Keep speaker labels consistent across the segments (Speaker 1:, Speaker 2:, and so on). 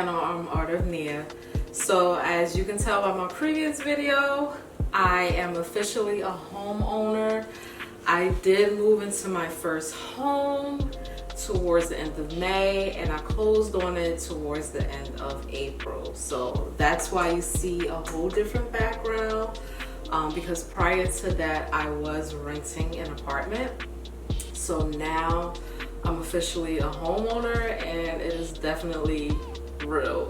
Speaker 1: channel. I'm Art of Nia. So as you can tell by my previous video, I am officially a homeowner. I did move into my first home towards the end of May, and I closed on it towards the end of April. So that's why you see a whole different background, because prior to that I was renting an apartment. So now I'm officially a homeowner, and it is definitely real.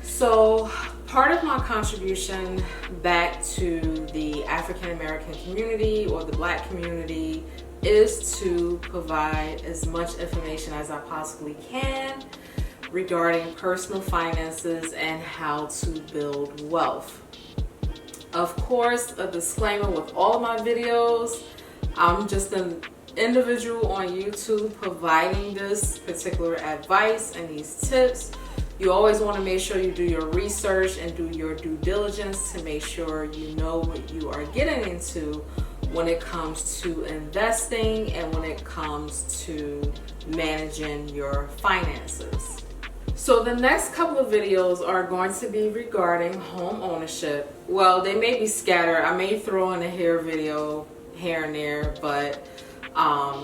Speaker 1: So part of my contribution back to the African American community or the Black community is to provide as much information as I possibly can regarding personal finances and how to build wealth. Of course, a disclaimer with all my videos, I'm just an individual on YouTube providing this particular advice and these tips. You always want to make sure you do your research and do your due diligence to make sure you know what you are getting into when it comes to investing and when it comes to managing your finances. So the next couple of videos are going to be regarding home ownership. Well, they may be scattered. I may throw in a hair video here and there, but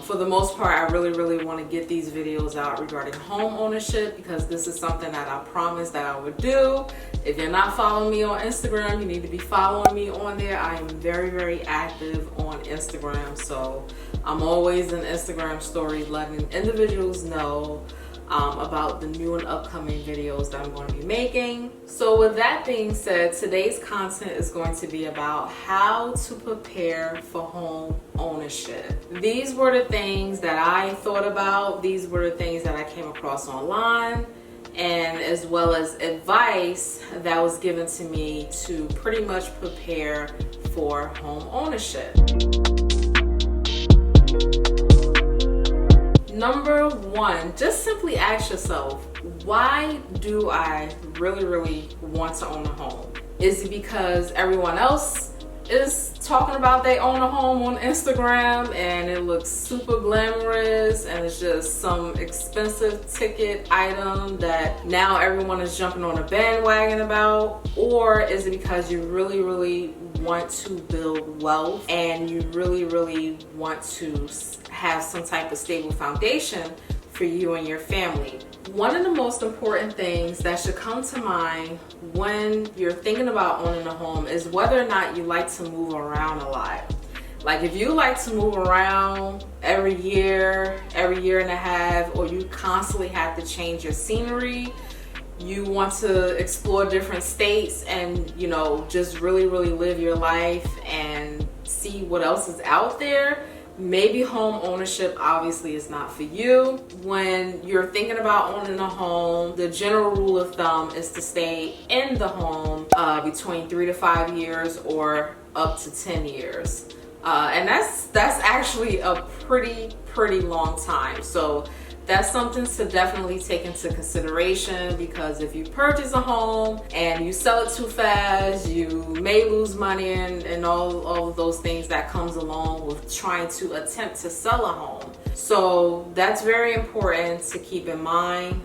Speaker 1: for the most part, I really want to get these videos out regarding home ownership, because this is something that I promised that I would do. If you're not following me on Instagram, you need to be following me on there. I am very active on Instagram, so I'm always in Instagram stories letting individuals know about the new and upcoming videos that I'm going to be making. So with that being said, today's content is going to be about how to prepare for home ownership. These were the things that I thought about. These were the things that I came across online, and as well as advice that was given to me to pretty much prepare for home ownership. Number one, just simply ask yourself, why do I really want to own a home? Is it because everyone else is talking about they own a home on Instagram and it looks super glamorous and it's just some expensive ticket item that now everyone is jumping on a bandwagon about? Or is it because you really want to build wealth and you really want to have some type of stable foundation for you and your family? One of the most important things that should come to mind when you're thinking about owning a home is whether or not you like to move around a lot. Like if you like to move around every year and a half, or you constantly have to change your scenery, you want to explore different states and, you know, just really live your life and see what else is out there, maybe home ownership obviously is not for you. When you're thinking about owning a home, the general rule of thumb is to stay in the home between 3 to 5 years or up to 10 years. And that's actually a pretty long time. So that's something to definitely take into consideration, because if you purchase a home and you sell it too fast, you may lose money and all of those things that comes along with trying to attempt to sell a home. So that's very important to keep in mind.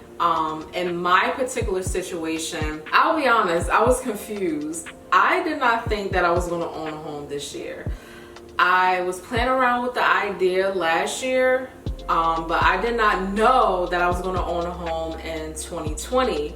Speaker 1: In my particular situation, I'll be honest, I was confused. I did not think that I was going to own a home this year. I was playing around with the idea last year, but I did not know that I was going to own a home in 2020.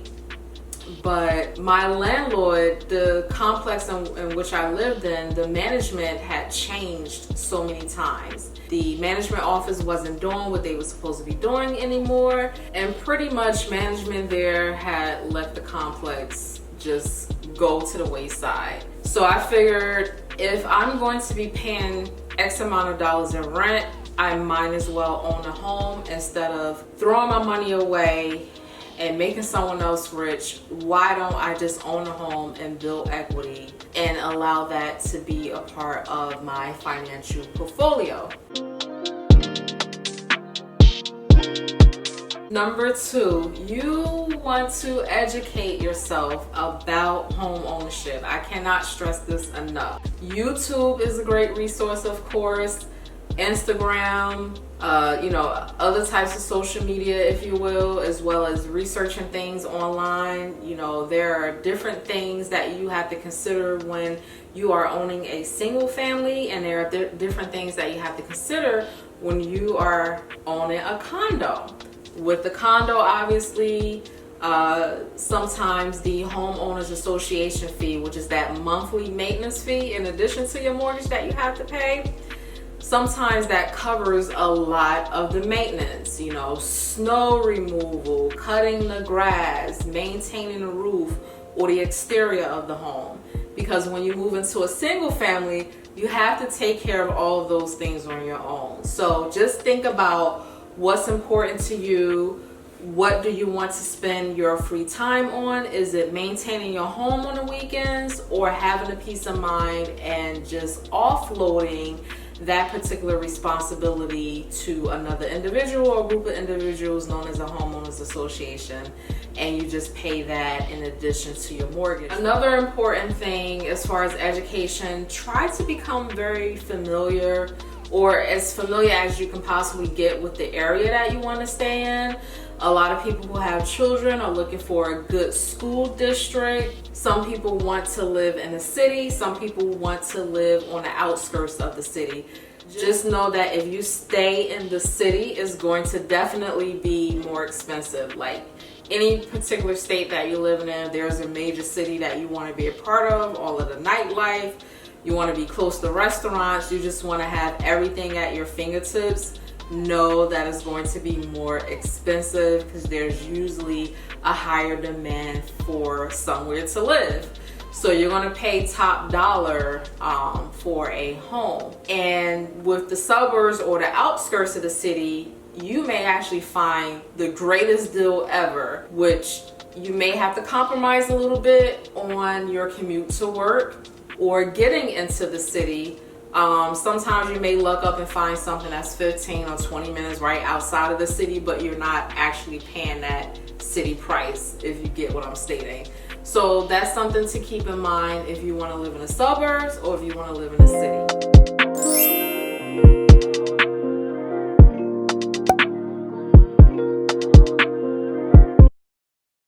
Speaker 1: But my landlord, the complex in which I lived in, the management had changed so many times. The management office wasn't doing what they were supposed to be doing anymore, and pretty much management there had let the complex just go to the wayside. So I figured, if I'm going to be paying X amount of dollars in rent, I might as well own a home instead of throwing my money away and making someone else rich. Why don't I just own a home and build equity and allow that to be a part of my financial portfolio? Number two, you want to educate yourself about home ownership. I cannot stress this enough. YouTube is a great resource, of course. Instagram, other types of social media, if you will, as well as researching things online. There are different things that you have to consider when you are owning a single family, and there are different things that you have to consider when you are owning a condo. With the condo, obviously, sometimes the homeowners association fee, which is that monthly maintenance fee in addition to your mortgage that you have to pay, sometimes that covers a lot of the maintenance, snow removal, cutting the grass, maintaining the roof or the exterior of the home. Because when you move into a single family, you have to take care of all of those things on your own. So just think about what's important to you. What do you want to spend your free time on? Is it maintaining your home on the weekends, or having a peace of mind and just offloading that particular responsibility to another individual or group of individuals known as a homeowners association, and you just pay that in addition to your mortgage? Another important thing as far as education, try to become very familiar, or as familiar as you can possibly get, with the area that you want to stay in. A lot of people who have children are looking for a good school district. Some people want to live in a city. Some people want to live on the outskirts of the city. Just know that if you stay in the city, it's going to definitely be more expensive. Like any particular state that you're living in, there's a major city that you want to be a part of, all of the nightlife. You want to be close to restaurants. You just want to have everything at your fingertips. Know that it's going to be more expensive because there's usually a higher demand for somewhere to live. So you're going to pay top dollar for a home. And with the suburbs or the outskirts of the city, you may actually find the greatest deal ever, which you may have to compromise a little bit on your commute to work or getting into the city. Sometimes you may look up and find something that's 15 or 20 minutes right outside of the city, but you're not actually paying that city price, if you get what I'm stating. So that's something to keep in mind if you want to live in the suburbs or if you want to live in the city.